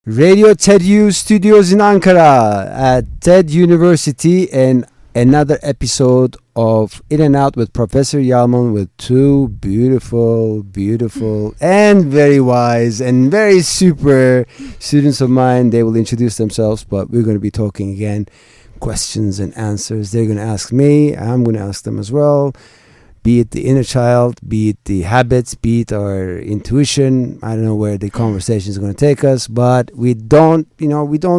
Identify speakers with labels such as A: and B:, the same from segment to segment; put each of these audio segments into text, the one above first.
A: Radio TEDU Studios in Ankara at TED University, and another episode of In and Out with Professor Yalman with two beautiful, and very wise and very super students of mine. They will introduce themselves, but we're going to be talking again, questions and answers. They're going to ask me, I'm going to ask them as well. Be it the inner child, be it the habits, be it our intuition. I don't know where the conversation is going to take us, but we don't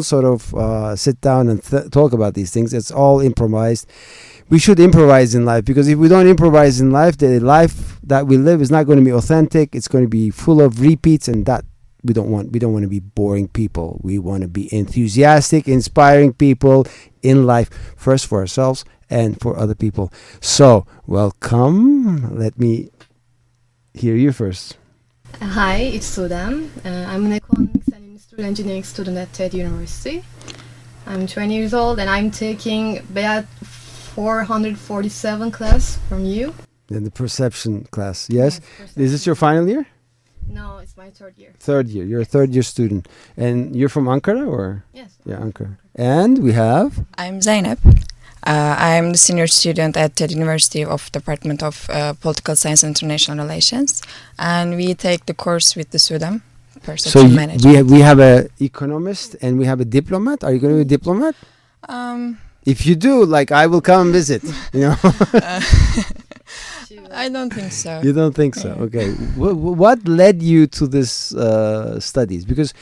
A: sort of sit down and talk about these things. It's all improvised. We should improvise in life, because if we don't improvise in life, the life that we live is not going to be authentic. It's going to be full of repeats, and that we don't want. We don't want to be boring people. We want to be enthusiastic, inspiring people in life, first for ourselves and for other people. So, welcome. Let me hear you first.
B: Hi, it's Sudem. I'm an economics and industrial engineering student at TED University. I'm 20 years old and I'm taking BEAT 447 class from you.
A: In the perception class, yes? Is this your final year?
B: No, it's my third year.
A: Third year. You're a third year student. And you're from Ankara, or?
B: Yes.
A: Yeah, Ankara. And we have?
C: I'm Zeynep. I'm the senior student at TED University of Department of Political Science and International Relations, and we take the course with the Sudem, Perception Management.
A: we have a economist and we have a diplomat. Are you going to be a diplomat? If you do, I will come and visit.
C: I don't think so.
A: You don't think so? Okay. What led you to this studies? Because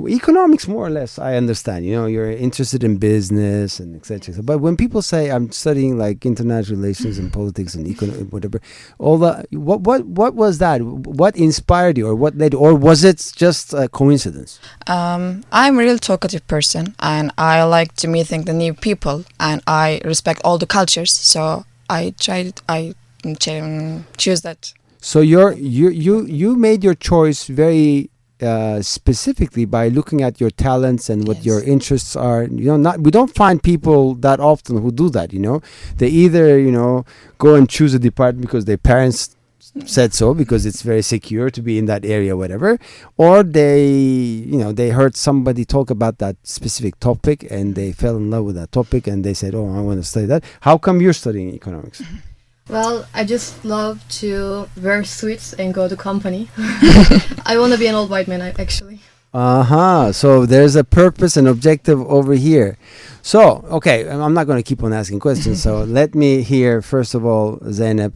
A: economics, more or less, I understand. You're interested in business and etc. But when people say I'm studying international relations and politics and whatever, all that, what was that? What inspired you, or what led, or was it just a coincidence?
C: I'm a real talkative person, and I like to meeting the new people, and I respect all the cultures. So I choose that. So
A: you made your choice very specifically by looking at your talents and what your interests are. We don't find people that often who do that. They either go and choose a department because their parents said so, because it's very secure to be in that area, whatever, or they heard somebody talk about that specific topic and they fell in love with that topic and they said, oh, I want to study that. How come you're studying economics?
B: Well, I just love to wear suits and go to company. I want to be an old white man, actually.
A: So there's a purpose and objective over here. So, okay, I'm not going to keep on asking questions. So let me hear, first of all, Zeynep,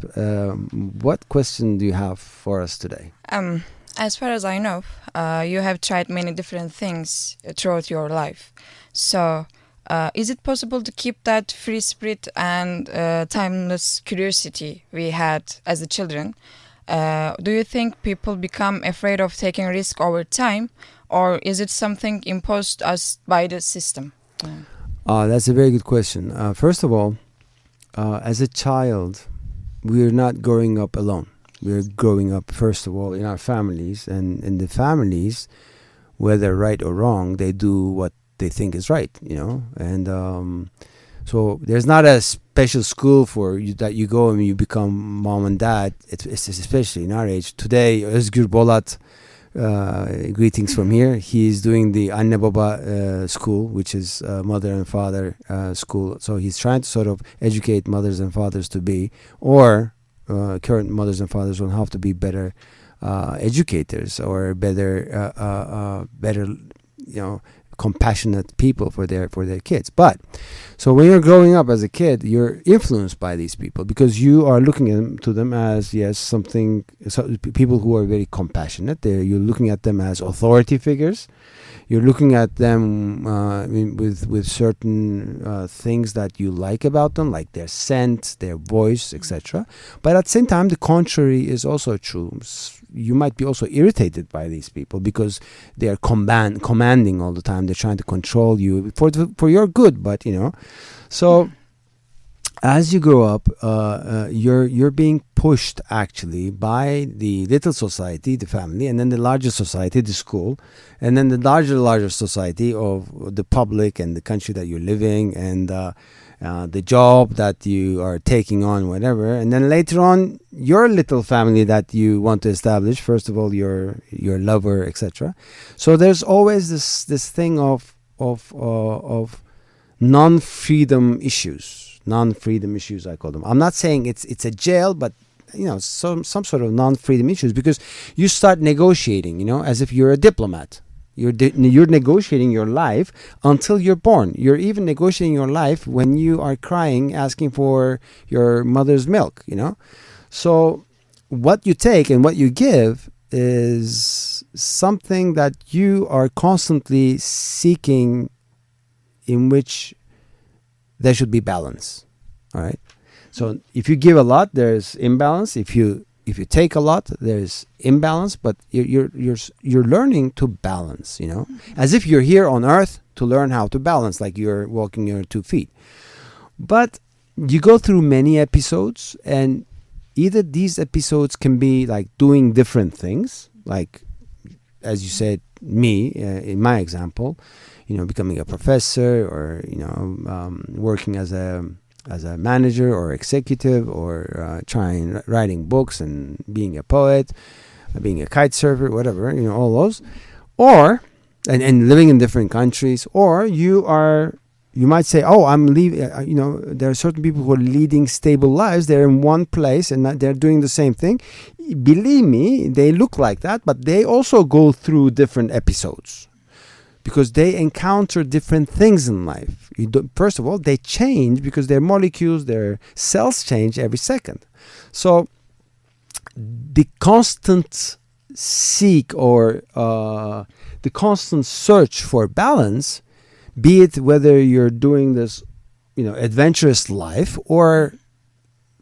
A: what question do you have for us today?
C: As far as I know, you have tried many different things throughout your life. So, is it possible to keep that free spirit and timeless curiosity we had as a children? Do you think people become afraid of taking risk over time, or is it something imposed us by the system?
A: That's a very good question. First of all, as a child, we're not growing up alone. We're growing up, first of all, in our families, and in the families, whether right or wrong, they do what they think is right, and so there's not a special school for you that you go and you become mom and dad. It's especially in our age today. Özgür Bolat, greetings from here. He's doing the Anne Baba school, which is mother and father school. So he's trying to sort of educate mothers and fathers to be, or current mothers and fathers on how to be better educators, or better compassionate people for their kids. But so when you're growing up as a kid, you're influenced by these people, because you are looking to them as people who are very compassionate. You're looking at them as authority figures. You're looking at them with certain things that you like about them, like their scent, their voice, etc. But at the same time, the contrary is also true. You might be also irritated by these people because they are commanding all the time. They're trying to control you for your good, but So as you grow up, you're being pushed actually by the little society, the family, and then the larger society, the school, and then the larger society of the public and the country that you're living, and the job that you are taking on, whatever, and then later on your little family that you want to establish. First of all, your lover, etc. So there's always this thing of non-freedom issues. Non-freedom issues, I call them. I'm not saying it's a jail, but some sort of non-freedom issues, because you start negotiating, as if you're a diplomat. You're negotiating your life until you're born. You're even negotiating your life when you are crying, asking for your mother's milk. So what you take and what you give is something that you are constantly seeking, in which there should be balance. All right. So if you give a lot, there's imbalance. If you take a lot, there's imbalance. But you're learning to balance. As if you're here on Earth to learn how to balance, like you're walking your 2 feet. But you go through many episodes, and either these episodes can be like doing different things, like as you said, me in my example. Becoming a professor, or working as a manager or executive, or writing books and being a poet, being a kite surfer, whatever, all those, or and living in different countries. Or you might say, oh, I'm leaving. There are certain people who are leading stable lives. They're in one place and they're doing the same thing. Believe me, they look like that, but they also go through different episodes, because they encounter different things in life. First of all, they change because their molecules, their cells change every second. So the constant seek, or the constant search for balance, be it whether you're doing this, adventurous life, or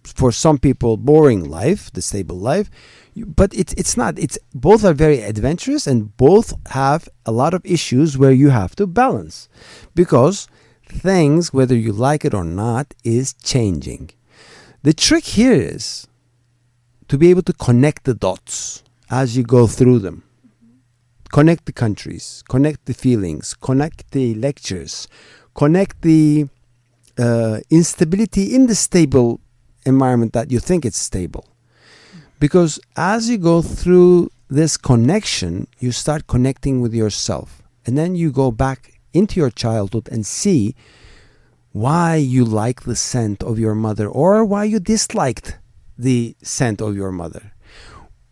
A: for some people boring life, the stable life. But it's not. It's both are very adventurous, and both have a lot of issues where you have to balance, because things, whether you like it or not, is changing. The trick here is to be able to connect the dots as you go through them. Connect the countries, connect the feelings, connect the lectures, connect the instability in the stable environment that you think it's stable. Because as you go through this connection, you start connecting with yourself. And then you go back into your childhood and see why you like the scent of your mother, or why you disliked the scent of your mother.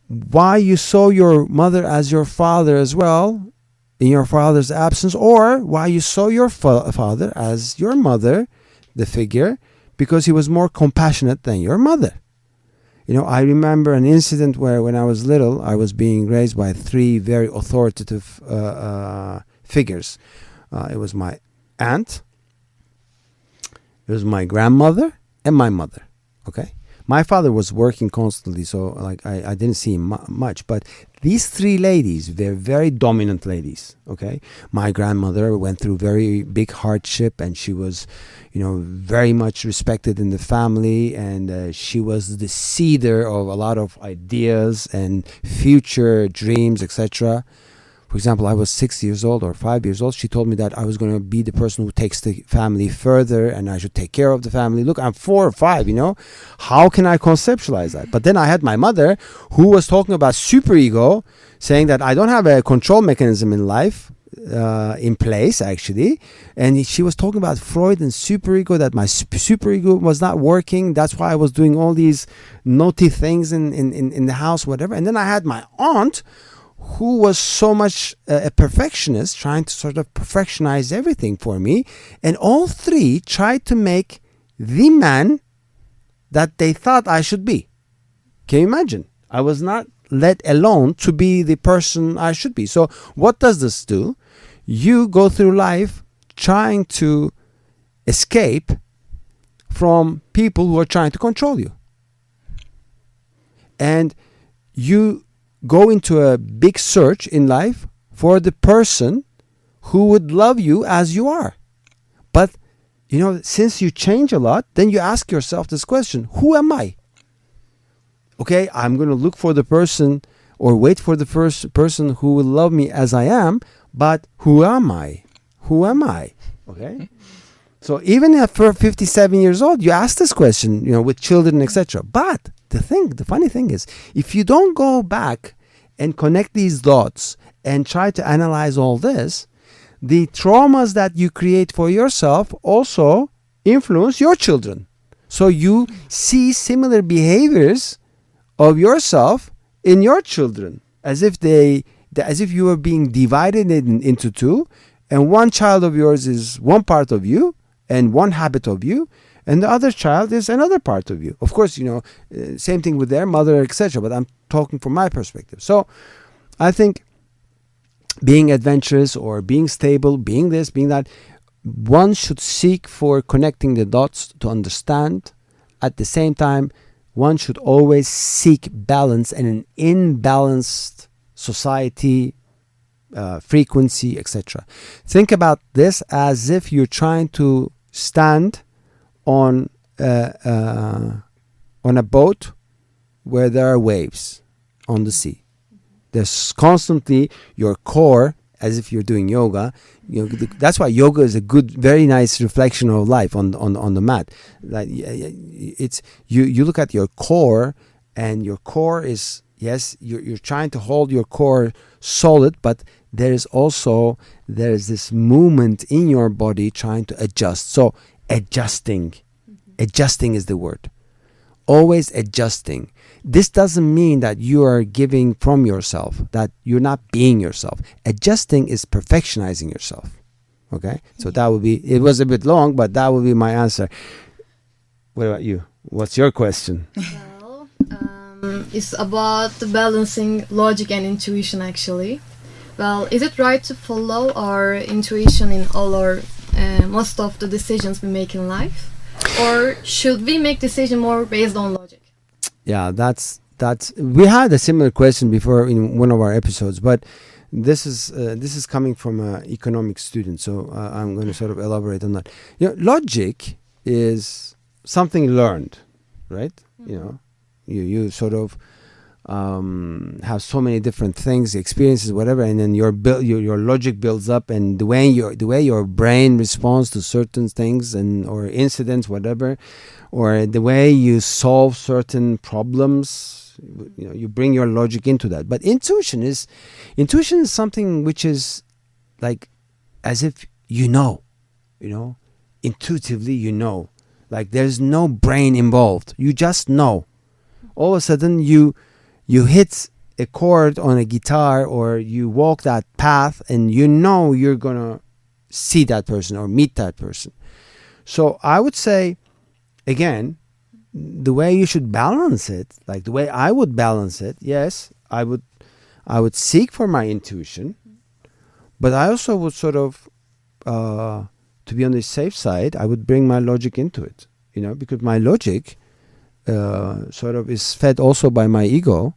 A: Why you saw your mother as your father as well, in your father's absence, or why you saw your father as your mother, the figure, because he was more compassionate than your mother. I remember an incident where, when I was little, I was being raised by 3 very authoritative figures. It was my aunt, it was my grandmother, and my mother. Okay, my father was working constantly, so I didn't see him much. But these 3 ladies, they're very dominant ladies. Okay, my grandmother went through very big hardship, and she was, very much respected in the family, and she was the seeder of a lot of ideas and future dreams, etc. For example, I was 6 years old or 5 years old. She told me that I was going to be the person who takes the family further, and I should take care of the family. Look, I'm 4 or 5, How can I conceptualize that? But then I had my mother, who was talking about superego, saying that I don't have a control mechanism in life, in place, actually. And she was talking about Freud and superego, that my superego was not working. That's why I was doing all these naughty things in the house, whatever. And then I had my aunt, who was so much a perfectionist, trying to sort of perfectionize everything for me. And all 3 tried to make the man that they thought I should be. Can you imagine? I was not let alone to be the person I should be. So what does this do? You go through life trying to escape from people who are trying to control you. And you go into a big search in life for the person who would love you as you are. But since you change a lot, then you ask yourself this question: who am I? Okay, I'm going to look for the person or wait for the first person who will love me as I am, but who am I? Who am I? Okay? So even at 57 years old, you ask this question, with children, etc. But the funny thing is, if you don't go back and connect these dots and try to analyze all this, the traumas that you create for yourself also influence your children. So you see similar behaviors of yourself in your children, as if you were being divided into two, and one child of yours is one part of you and one habit of you, and the other child is another part of you. Of course, same thing with their mother, etc. But I'm talking from my perspective. So I think being adventurous or being stable, being this, being that, one should seek for connecting the dots to understand. At the same time, one should always seek balance, and an imbalanced society, frequency, etc. Think about this as if you're trying to stand on a boat where there are waves on the sea. There's constantly your core, as if you're doing yoga. That's why yoga is a good, very nice reflection of life on the mat. Like it's you look at your core, and your core is, yes, you're trying to hold your core solid, but there's this movement in your body trying to adjust. So adjusting is the word. Always adjusting. This doesn't mean that you are giving from yourself, that you're not being yourself. Adjusting is perfectionizing yourself. Okay? So that would be, it was a bit long, but that would be my answer. What about you? What's your question?
B: Well, it's about the balancing logic and intuition, actually. Well, is it right to follow our intuition in all or most of the decisions we make in life? Or should we make decisions more based on logic?
A: Yeah, that's we had a similar question before in one of our episodes, but this is coming from an economics student, so I'm going to sort of elaborate on that. Logic is something learned, right?
B: Mm-hmm.
A: You sort of have so many different things, experiences, whatever, and then your logic builds up, and the way your brain responds to certain things or incidents, whatever, or the way you solve certain problems, you bring your logic into that. But intuition is something which is like as if intuitively, like there's no brain involved. You just know. All of a sudden you hit a chord on a guitar, or you walk that path, and you're gonna see that person or meet that person. So I would say, again, the way you should balance it, like the way I would balance it, yes, I would seek for my intuition, but I also would sort of, to be on the safe side, I would bring my logic into it, because my logic sort of is fed also by my ego,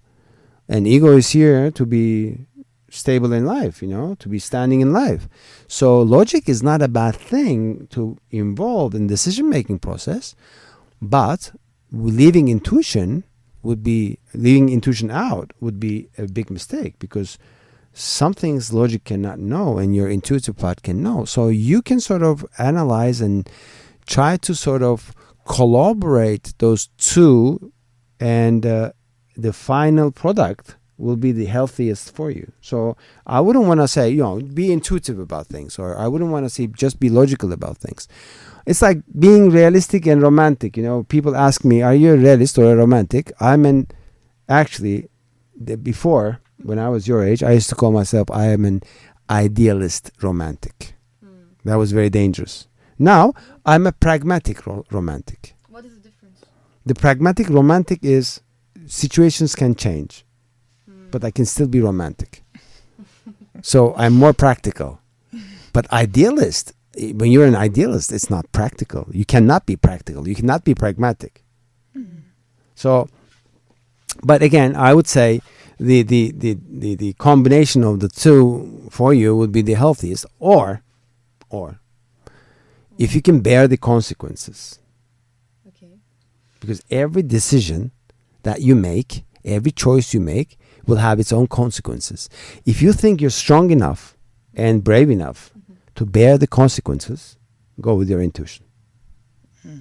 A: and ego is here to be stable in life, to be standing in life. So logic is not a bad thing to involve in decision-making process, but leaving intuition out would be a big mistake, because some things logic cannot know and your intuitive part can know. So you can sort of analyze and try to sort of collaborate those two, and the final product will be the healthiest for you. So I wouldn't want to say, be intuitive about things, or I wouldn't want to say just be logical about things. It's like being realistic and romantic. People ask me, are you a realist or a romantic? Before, when I was your age, I used to call myself, I am an idealist romantic. That was very dangerous. Now, I'm a pragmatic romantic.
B: What is the difference?
A: The pragmatic romantic is situations can change, but I can still be romantic. So I'm more practical. But idealist, when you're an idealist, it's not practical. You cannot be practical. You cannot be pragmatic. So, but again, I would say the combination of the two for you would be the healthiest. Or if you can bear the consequences.
B: Okay.
A: Because every decision that you make, every choice you make will have its own consequences. If you think you're strong enough and brave enough to bear the consequences, go with your intuition.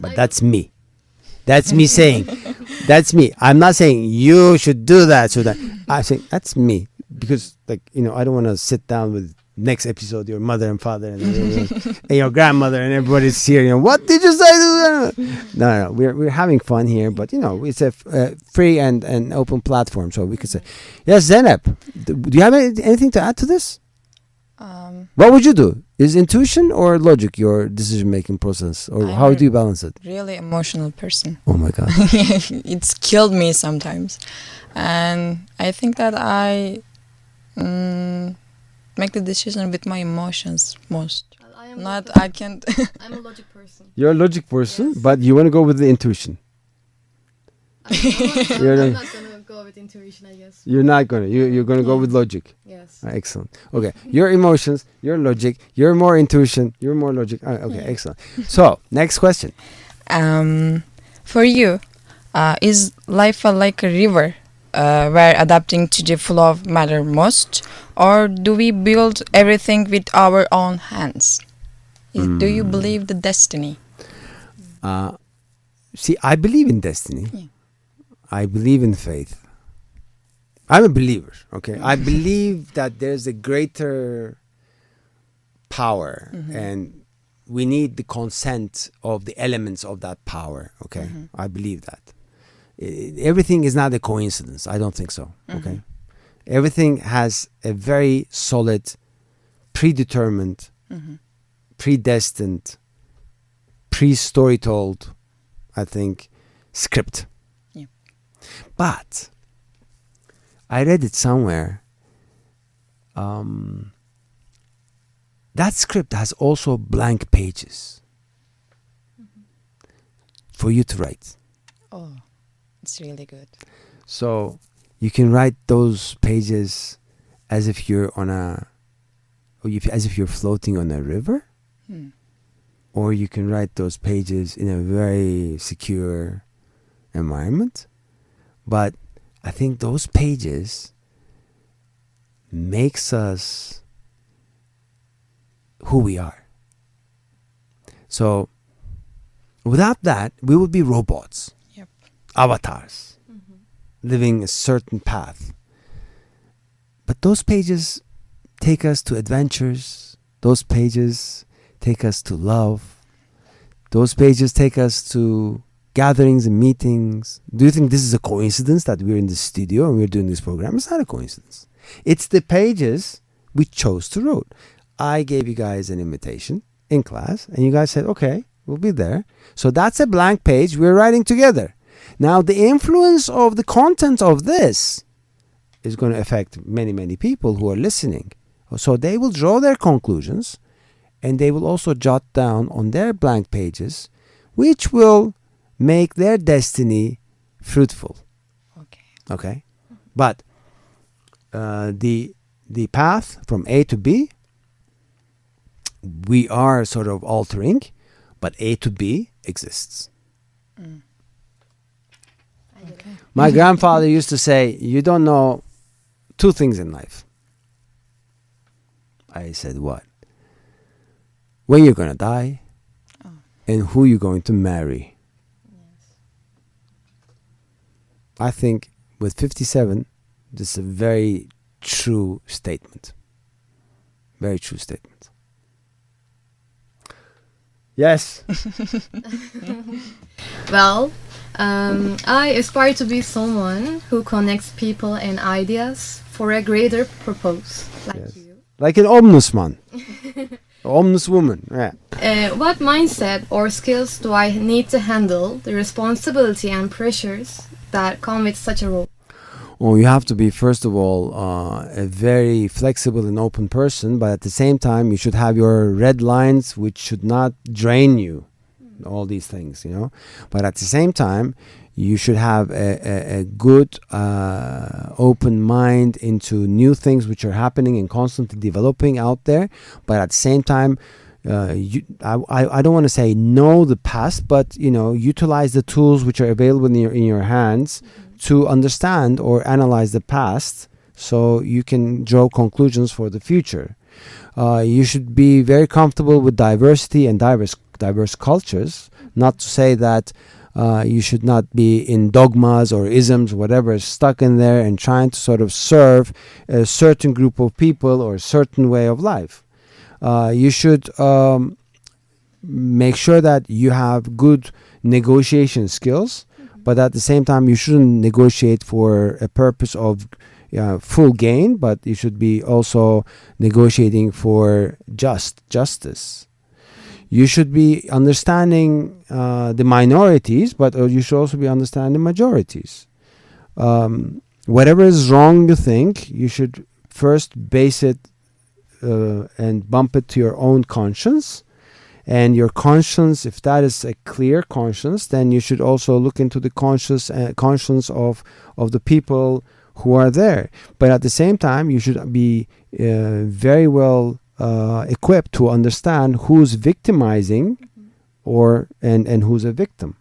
A: But that's me. That's me saying. That's me. I'm not saying you should do that. So that I'm saying that's me. Because I don't want to sit down with next episode your mother and father and your grandmother and everybody's here. What did you say? No. We're having fun here, but it's a free and open platform, so we could say, yes, Zeynep. Do you have anything to add to this? What would you do? Is intuition or logic your decision-making process? Or how do you balance it?
C: Really emotional person.
A: Oh my God.
C: It's killed me sometimes. And I think that I make the decision with my emotions most. I can't.
B: I'm a logic person.
A: You're a logic person,
B: Yes.
A: but you want to go with the intuition.
B: I'm not gonna go with intuition, I guess.
A: You're not going to. You're going to go with logic.
B: Yes.
A: Excellent. Okay. Your emotions, your logic, you're more intuition, you're more logic. Okay, excellent. So, next question.
C: For you, is life like a river where adapting to the flow matter most, or do we build everything with our own hands? Do you believe the destiny?
A: See, I believe in destiny.
C: Yeah.
A: I believe in faith. I'm a believer, okay? I believe that there's a greater power and we need the consent of the elements of that power, okay? I believe that. Everything is not a coincidence. I don't think so, okay? Everything has a very solid, predetermined, predestined, pre-story told, I think, script.
C: Yeah.
A: But I read it somewhere. That script has also blank pages for you to write.
C: Oh, it's really good.
A: So you can write those pages as if you're as if you're floating on a river, or you can write those pages in a very secure environment. But I think those pages makes us who we are. So without that, we would be robots,
C: Yep.
A: avatars, living a certain path. But those pages take us to adventures. Those pages take us to love. Those pages take us to gatherings and meetings. Do you think this is a coincidence that we're in the studio and we're doing this program? It's not a coincidence. It's the pages we chose to write. I gave you guys an invitation in class and you guys said, okay, we'll be there. So that's a blank page we're writing together. Now the influence of the content of this is going to affect many, many people who are listening. So they will draw their conclusions and they will also jot down on their blank pages, which will make their destiny fruitful. Okay? But the path from A to B, we are sort of altering, but A to B exists.
C: Okay.
A: My grandfather used to say, you don't know two things in life. I said, what? When you're going to die and who you're going to marry. I think with 57, this is a very true statement. Very true statement. Yes.
B: Well, I aspire to be someone who connects people and ideas for a greater purpose, like
A: Yes.
B: you.
A: Like an ombudsman. Ombudswoman. Yeah.
B: What mindset or skills do I need to handle the responsibility and pressures that come with such a role?
A: Oh, you have to be, first of all, a very flexible and open person, but at the same time, you should have your red lines, which should not drain you. All these things, But at the same time, you should have a good, open mind into new things which are happening and constantly developing out there. But at the same time, I don't want to say know the past, but utilize the tools which are available in your hands to understand or analyze the past, so you can draw conclusions for the future. You should be very comfortable with diversity and diverse cultures. Not to say that you should not be in dogmas or isms, whatever, stuck in there and trying to sort of serve a certain group of people or a certain way of life. You should make sure that you have good negotiation skills, but at the same time, you shouldn't negotiate for a purpose of full gain, but you should be also negotiating for justice. You should be understanding the minorities, but you should also be understanding majorities. Whatever is wrong you think, you should first base it and bump it to your own conscience. And your conscience, if that is a clear conscience, then you should also look into the conscience of the people who are there. But at the same time, you should be very well equipped to understand who's victimizing and who's a victim.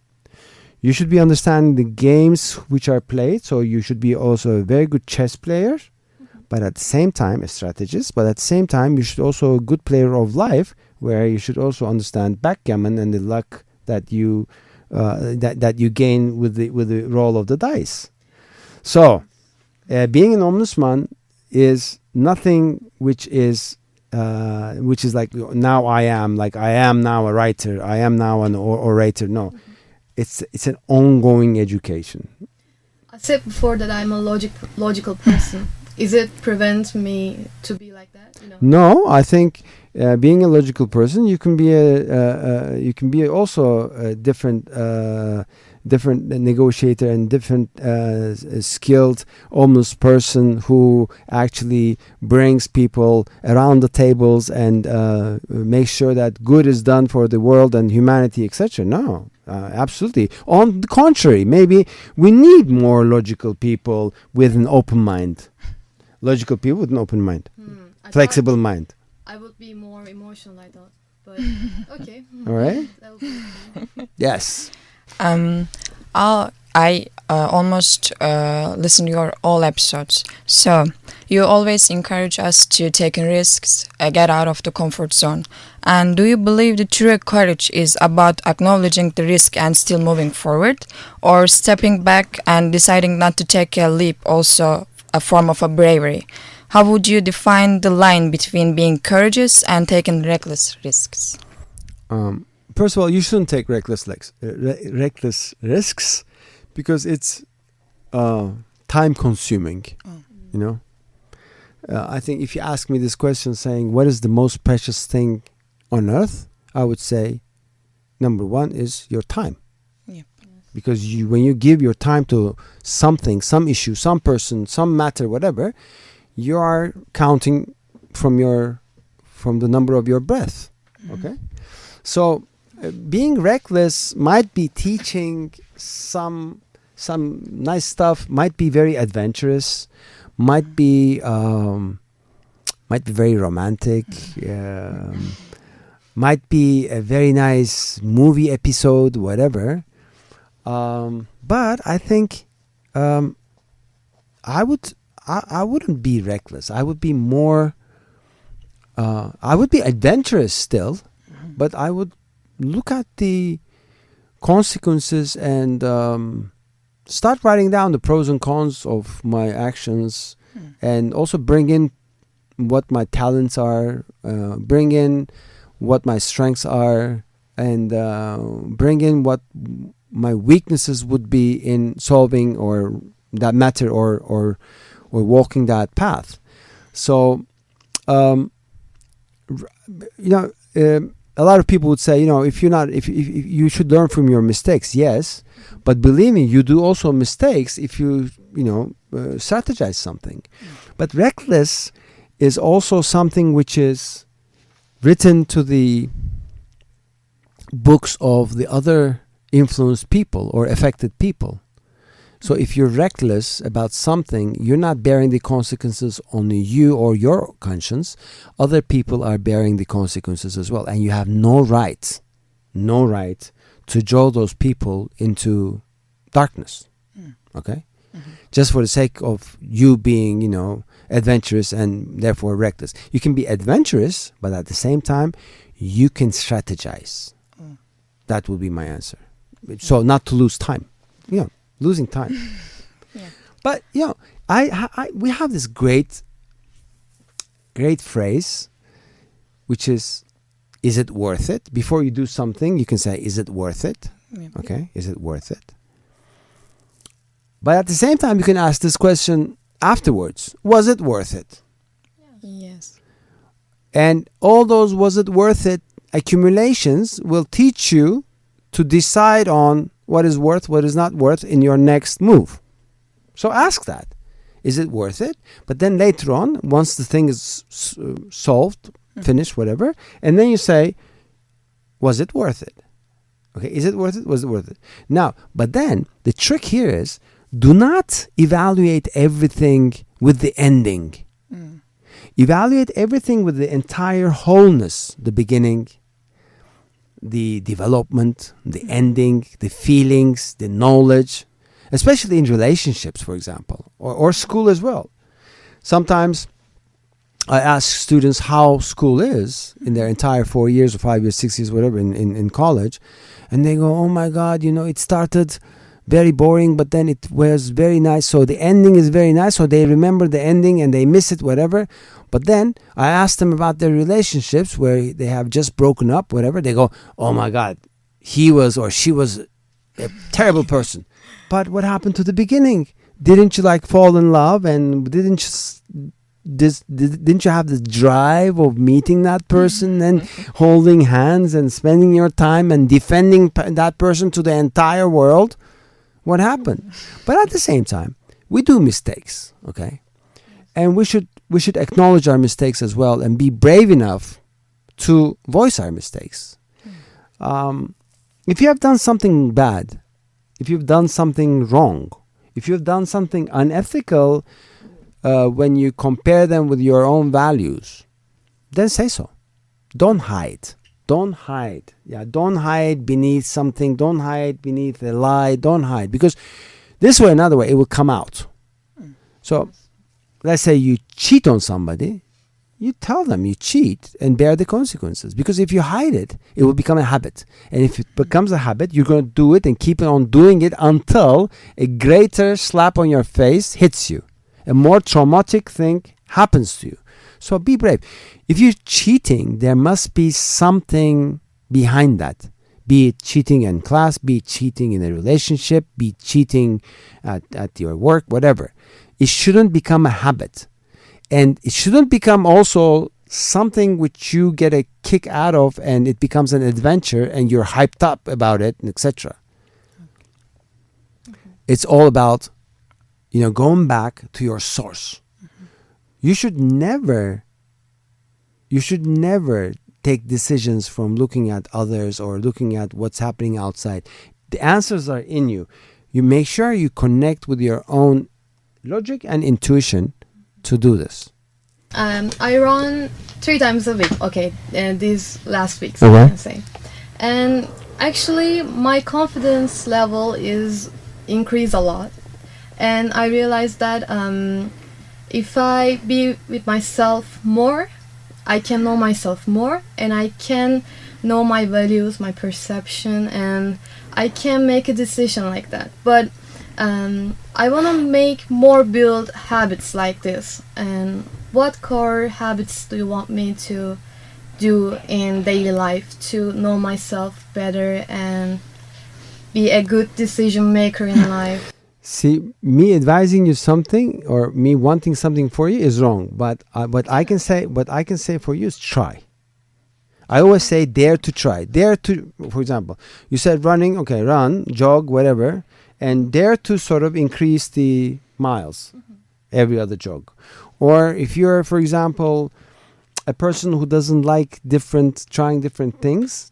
A: You should be understanding the games which are played, so you should be also a very good chess player, but at the same time a strategist, but at the same time you should also a good player of life, where you should also understand backgammon and the luck that you gain with the roll of the dice. So being an ombudsman is nothing which is like now I am now a writer, I am now an orator. No, it's an ongoing education.
B: I said before that I'm a logical person. Is it prevent me to be like that?
A: No, I think being a logical person, you can be also a different negotiator and different skilled almost person who actually brings people around the tables and makes sure that good is done for the world and humanity, etc. No, absolutely. On the contrary, maybe we need more logical people with an open mind. Logical people with an open mind, flexible mind.
B: I would be more emotional, I thought, but okay.
A: All right. Yes.
C: I almost listen to your all episodes. So you always encourage us to take risks, get out of the comfort zone. And do you believe the true courage is about acknowledging the risk and still moving forward, or stepping back and deciding not to take a leap, also a form of a bravery? How would you define the line between being courageous and taking reckless risks?
A: First of all, you shouldn't take reckless risks because it's time consuming. I think if you ask me this question saying what is the most precious thing on earth, I would say number one is your time. Because when you give your time to something, some issue, some person, some matter, whatever, you are counting from the number of your breath. Okay, so being reckless might be teaching some nice stuff, might be very adventurous, might be very romantic, might be a very nice movie episode, whatever. But I think I wouldn't be reckless. I would be more. I would be adventurous still, but I would look at the consequences and start writing down the pros and cons of my actions, and also bring in what my talents are, bring in what my strengths are, and bring in what my weaknesses would be in solving or that matter or walking that path. So, a lot of people would say, if you should learn from your mistakes, yes, but believe me, you do also mistakes if you strategize something. But reckless is also something which is written to the books of the other influenced people or affected people. So if you're reckless about something, you're not bearing the consequences on you or your conscience. Other people are bearing the consequences as well. And you have no right to draw those people into darkness. Okay? Just for the sake of you being, adventurous and therefore reckless. You can be adventurous, but at the same time, you can strategize. That would be my answer. So not to lose time. Losing time.
C: Yeah.
A: But we have this great phrase, which is it worth it? Before you do something, you can say, is it worth it?
C: Yeah.
A: Okay, is it worth it? But at the same time, you can ask this question afterwards. Was it worth it?
C: Yes.
A: And all those was it worth it accumulations will teach you to decide on what is worth, what is not worth in your next move. So ask that. Is it worth it? But then later on, once the thing is solved, finished, whatever, and then you say, was it worth it? Okay, is it worth it? Was it worth it? Now, but then the trick here is, do not evaluate everything with the ending. Evaluate everything with the entire wholeness, the beginning, the development, the ending, the feelings, the knowledge, especially in relationships, for example, or school as well. Sometimes I ask students how school is in their entire 4 years or 5 years, 6 years, whatever, in college. And they go, oh my God, it started very boring, but then it was very nice. So the ending is very nice. So they remember the ending and they miss it, whatever. But then I ask them about their relationships where they have just broken up, whatever. They go, oh my God, he was or she was a terrible person. But what happened to the beginning? Didn't you fall in love, and didn't you have the drive of meeting that person and holding hands and spending your time and defending that person to the entire world? What happened? But at the same time, we do mistakes, okay? And we should acknowledge our mistakes as well and be brave enough to voice our mistakes. If you have done something bad, if you've done something wrong, if you've done something unethical, when you compare them with your own values, then say so. Don't hide. Don't hide. Yeah, don't hide beneath something. Don't hide beneath a lie. Don't hide. Because this way or another way, it will come out. So let's say you cheat on somebody. You tell them you cheat and bear the consequences. Because if you hide it, it will become a habit. And if it becomes a habit, you're going to do it and keep on doing it until a greater slap on your face hits you. A more traumatic thing happens to you. So be brave. If you're cheating, there must be something behind that. Be it cheating in class, be it cheating in a relationship, be it cheating at your work, whatever. It shouldn't become a habit. And it shouldn't become also something which you get a kick out of and it becomes an adventure and you're hyped up about it, etc. It's all about, going back to your source. You should never take decisions from looking at others or looking at what's happening outside. The answers are in you. You make sure you connect with your own logic and intuition to do this.
B: I run 3 times a week. Okay, these last weeks,
A: Okay.
B: I can say. And actually, my confidence level is increased a lot. And I realized that if I be with myself more, I can know myself more, and I can know my values, my perception, and I can make a decision like that. But I want to make more build habits like this. And what core habits do you want me to do in daily life to know myself better and be a good decision maker in life?
A: See, me advising you something or me wanting something for you is wrong. But what I can say for you is try. I always say dare to try. Dare to, for example, you said running. Okay, run, jog, whatever, and dare to sort of increase the miles every other jog. Or if you're, for example, a person who doesn't like trying different things,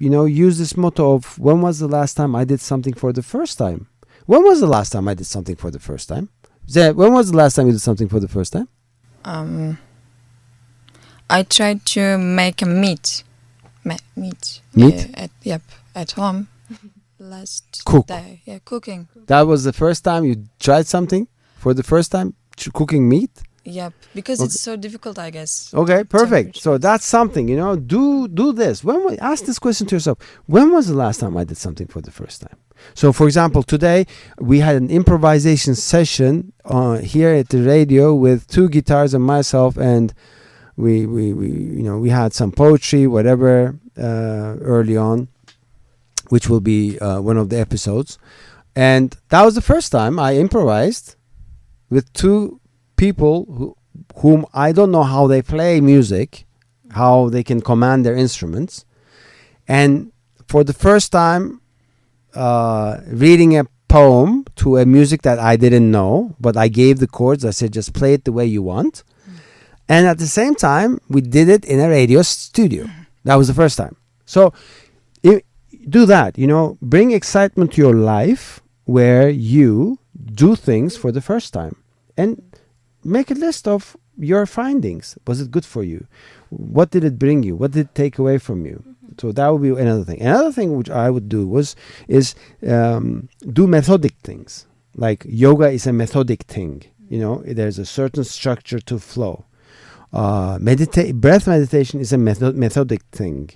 A: use this motto of when was the last time I did something for the first time? When was the last time I did something for the first time? Zeynep, when was the last time you did something for the first time?
C: I tried to make a meat. Meat?
A: Meat?
C: At home. Last
A: Cook.
C: day. Yeah, cooking.
A: That was the first time you tried something for the first time? Cooking meat?
C: Yep, because
A: Okay.
C: it's so difficult, I guess.
A: Okay, perfect.
C: Temperature.
A: So that's something, do this. Ask this question to yourself. When was the last time I did something for the first time? So for example, today we had an improvisation session here at the radio with 2 guitars and myself, and we had some poetry, whatever, early on, which will be one of the episodes. And that was the first time I improvised with 2 people whom I don't know how they play music, how they can command their instruments. And for the first time, reading a poem to a music that I didn't know, but I gave the chords. I said, just play it the way you want. And at the same time, we did it in a radio studio. That was the first time. So do that, bring excitement to your life where you do things for the first time. And make a list of your findings. Was it good for you? What did it bring you? What did it take away from you? So that would be another thing. Another thing which I would do is do methodic things. Like yoga is a methodic thing. There's a certain structure to flow. Breath meditation is a methodic thing.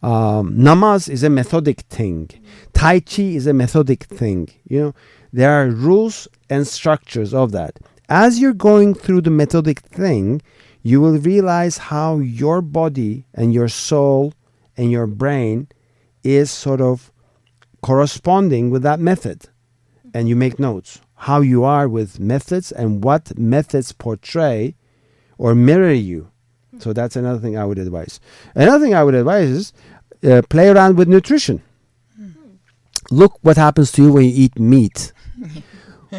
A: Namaz is a methodic thing. Tai Chi is a methodic thing. There are rules and structures of that. As you're going through the methodic thing, you will realize how your body and your soul and your brain is sort of corresponding with that method. And you make notes how you are with methods and what methods portray or mirror you. So that's another thing I would advise. Another thing I would advise is play around with nutrition. Look what happens to you when you eat meat.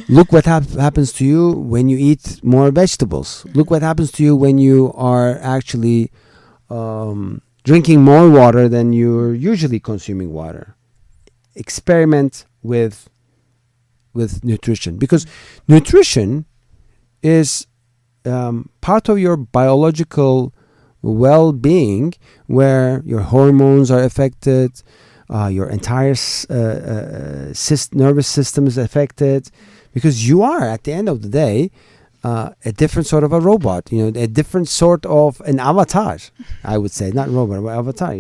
A: Look what happens to you when you eat more vegetables. Look what happens to you when you are actually drinking more water than you're usually consuming water. Experiment with nutrition, because nutrition is part of your biological well-being, where your hormones are affected, your entire nervous system is affected, because you are, at the end of the day, a different sort of a robot, a different sort of an avatar, I would say, not robot, but avatar,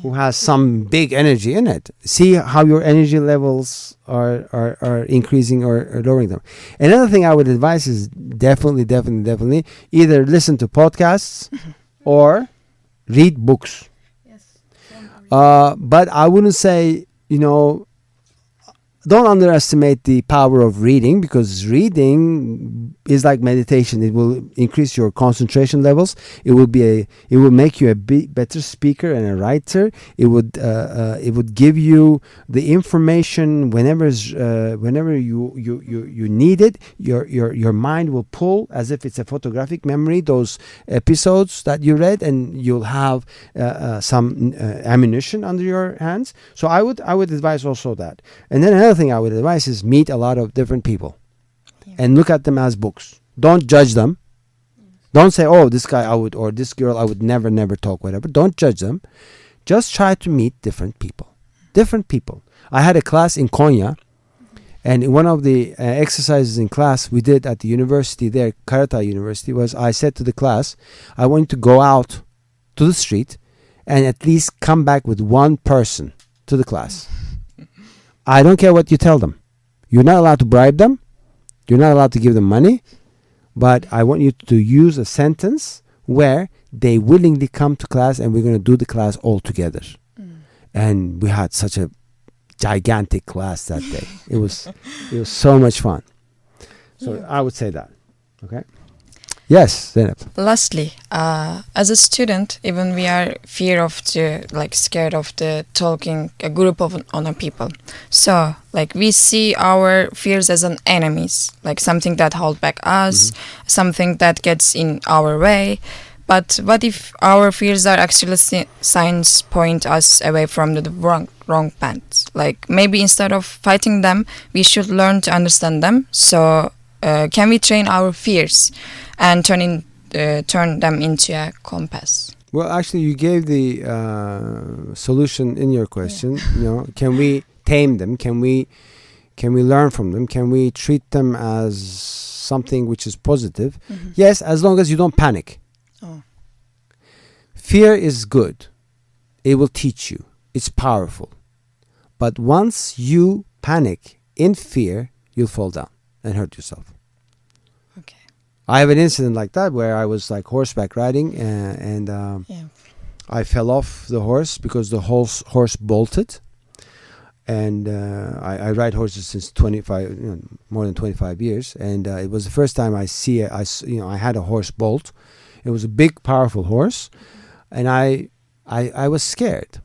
A: who has some big energy in it. See how your energy levels are increasing or lowering them. Another thing I would advise is definitely either listen to podcasts or read books.
B: Yes.
A: But I wouldn't say, don't underestimate the power of reading, because reading is like meditation. It will increase your concentration levels. It will make you a better speaker and a writer. It would give you the information whenever you need it. Your mind will pull, as if it's a photographic memory, those episodes that you read, and you'll have some ammunition under your hands. So I would advise also that. And then another thing I would advise is meet a lot of different people and look at them as books. Don't judge them. Don't say, oh, this guy I would, or this girl I would never talk, whatever. Don't judge them. Just try to meet different people. I had a class in Konya, and in one of the exercises in class we did at the university there, Karatay University, was I said to the class, I want you to go out to the street and at least come back with one person to the class. I don't care what you tell them. You're not allowed to bribe them. You're not allowed to give them money. But I want you to use a sentence where they willingly come to class, and we're going to do the class all together. And we had such a gigantic class that day. It was so much fun. So I would say that. Okay. Yes, Zeynep.
C: Lastly, as a student, even we are scared of the talking a group of other people. So we see our fears as an enemies, like something that hold back us, something that gets in our way. But what if our fears are actually signs point us away from the wrong path? Like maybe instead of fighting them, we should learn to understand them. So can we train our fears and turn them into a compass?
A: Well, actually, you gave the solution in your question. Can we tame them? Can we learn from them? Can we treat them as something which is positive?
C: Mm-hmm.
A: Yes, as long as you don't panic.
C: Oh.
A: Fear is good. It will teach you. It's powerful. But once you panic in fear, you'll fall down and hurt yourself.
C: Okay.
A: I have an incident like that where I was like horseback riding and I fell off the horse because the horse bolted. And I ride horses since more than 25 years, and it was the first time I had a horse bolt. It was a big, powerful horse, and I was scared.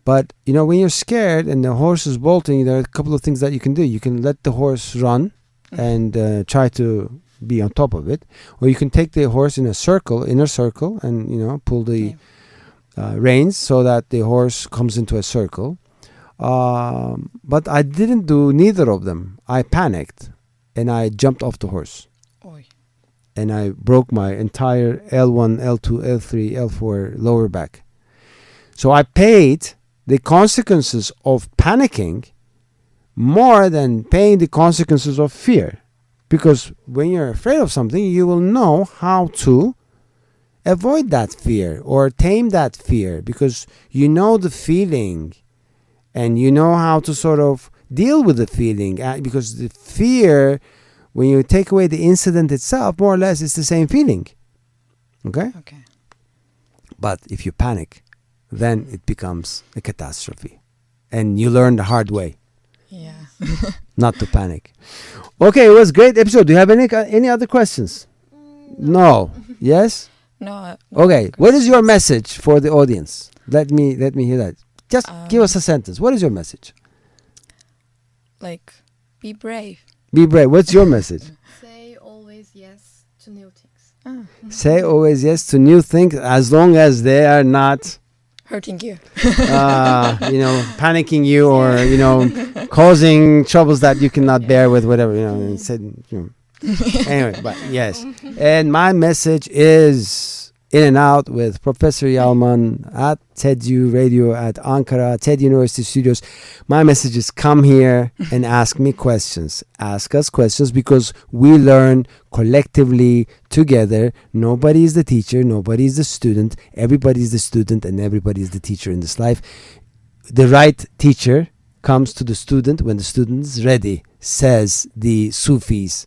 A: But when you're scared and the horse is bolting, there are a couple of things that you can do. You can let the horse run and try to be on top of it, or you can take the horse in inner circle, and pull the reins so that the horse comes into a circle. But I didn't do neither of them. I panicked and I jumped off the horse.
C: Oy.
A: And I broke my entire L1, L2, L3, L4 lower back. So I paid the consequences of panicking more than paying the consequences of fear. Because when you're afraid of something, you will know how to avoid that fear or tame that fear, because you know the feeling. And you know how to sort of deal with the feeling, because the fear, when you take away the incident itself, more or less it's the same feeling. Okay?
C: Okay.
A: But if you panic, then it becomes a catastrophe. And you learn the hard way.
C: Yeah.
A: Not to panic. Okay, it was a great episode. Do you have any other questions? No. Yes?
C: No.
A: Okay. What is your message for the audience? Let me hear that. Just give us a sentence. What is your message?
C: Like, be brave.
A: Be brave. What's your message?
B: Say always yes to new things.
A: Say always yes to new things, as long as they are not
C: Hurting you.
A: panicking you or, causing troubles that you cannot bear with, whatever, Anyway, but yes. And my message is In and Out with Professor Yalman at TEDU Radio at Ankara, TED University Studios. My message is come here and ask me questions. Ask us questions, because we learn collectively together. Nobody is the teacher. Nobody is the student. Everybody is the student and everybody is the teacher in this life. The right teacher comes to the student when the student is ready, says the Sufis.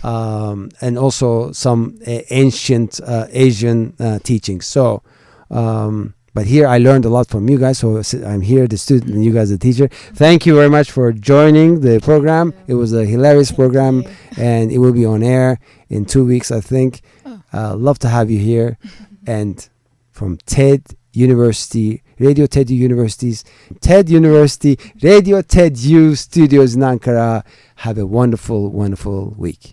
A: And also some ancient Asian teachings. So, but here I learned a lot from you guys. So I'm here, the student, and you guys, the teacher. Thank you very much for joining the program. It was a hilarious program, and it will be on air in 2 weeks, I think. Love to have you here. And from TED University, Radio TED Universities, TED University, Radio TED U Studios in Ankara. Have a wonderful, wonderful week.